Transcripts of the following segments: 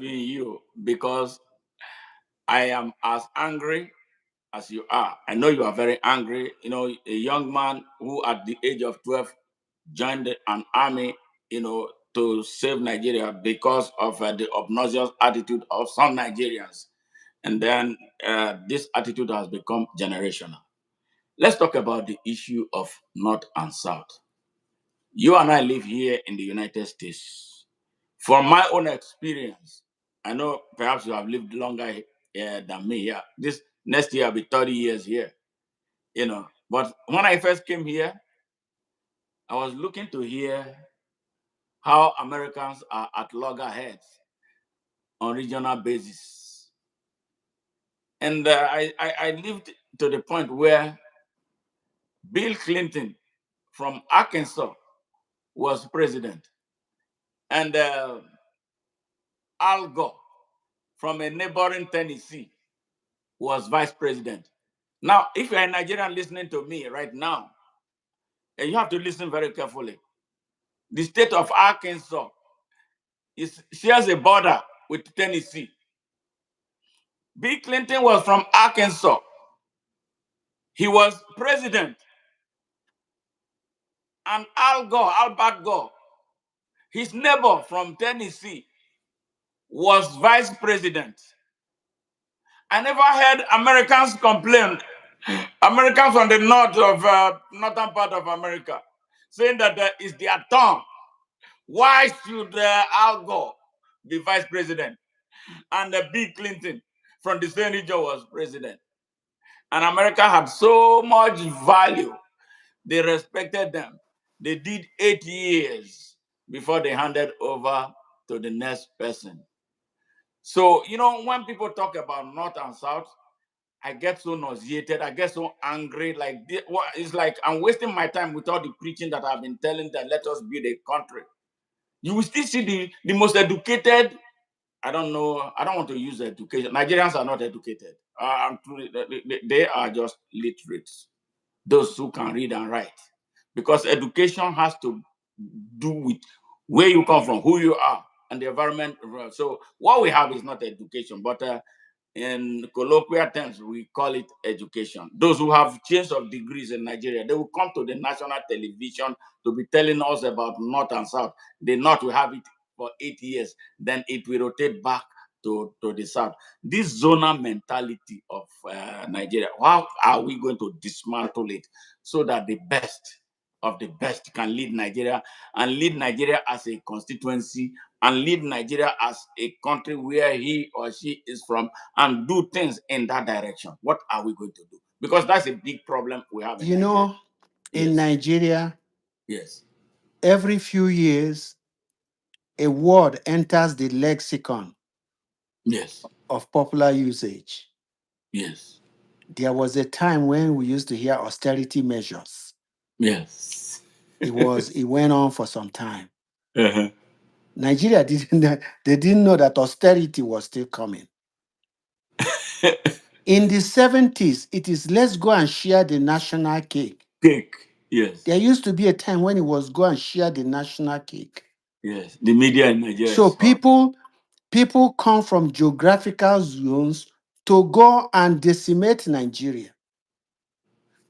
you because I am as angry as you are. I know you are very angry. You know, a young man who at the age of 12 joined an army, to save Nigeria because of the obnoxious attitude of some Nigerians. And then this attitude has become generational. Let's talk about the issue of North and South. You and I live here in the United States. From my own experience, I know perhaps you have lived longer than me. Yeah, this next year I'll be 30 years here. But when I first came here, I was looking to hear how Americans are at loggerheads on regional basis, and I lived to the point where Bill Clinton from Arkansas was president, and Al Gore from a neighboring Tennessee was vice president. Now, if you're a Nigerian listening to me right now, and you have to listen very carefully, the state of Arkansas shares a border with Tennessee. Bill Clinton was from Arkansas. He was president. And Albert Gore, his neighbor from Tennessee, was vice president. I never heard Americans complain, Americans from the northern part of America, saying that it's their turn. Why should Al Gore be vice president and Bill Clinton from the same region was president? And America had so much value. They respected them. They did 8 years before they handed over to the next person. So, when people talk about North and South, I get so nauseated. I get so angry. It's like I'm wasting my time with all the preaching that I've been telling that let us build a country. You will still see the most educated. I don't know. I don't want to use education. Nigerians are not educated. They are just literates. Those who can read and write. Because education has to do with where you come from, who you are, and the environment. So what we have is not education, but in colloquial terms, we call it education. Those who have chains of degrees in Nigeria, they will come to the national television to be telling us about North and South. The North will have it for 8 years, then it will rotate back to the South. This zonal mentality of Nigeria, how are we going to dismantle it so that the best of the best can lead Nigeria and lead Nigeria as a constituency and lead Nigeria as a country where he or she is from and do things in that direction? What are we going to do? Because that's a big problem we have in Nigeria. In Nigeria, Yes. every few years, a word enters the lexicon Yes. of popular usage. Yes. There was a time when we used to hear austerity measures. Yes. It went on for some time. Uh-huh. Nigeria they didn't know that austerity was still coming. In the 70s, it is let's go and share the national cake. Cake. Yes. There used to be a time when it was go and share the national cake. Yes. The media in Nigeria. So people come from geographical zones to go and decimate Nigeria,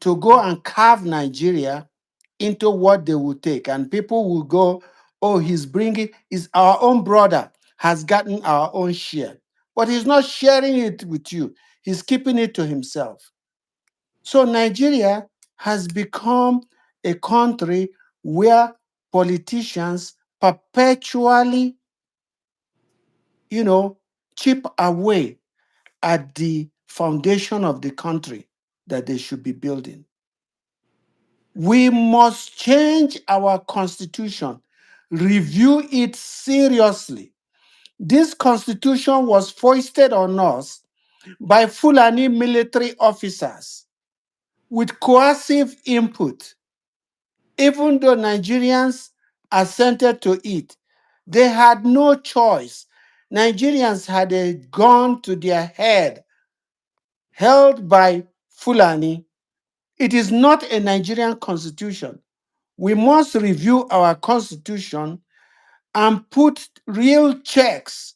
to go and carve Nigeria into what they will take. And people will go, oh, is our own brother has gotten our own share. But he's not sharing it with you. He's keeping it to himself. So Nigeria has become a country where politicians perpetually, chip away at the foundation of the country that they should be building. We must change our constitution, review it seriously. This constitution was foisted on us by Fulani military officers with coercive input. Even though Nigerians assented to it, they had no choice. Nigerians had a gun to their head held by Fulani. It is not a Nigerian constitution. We must review our constitution and put real checks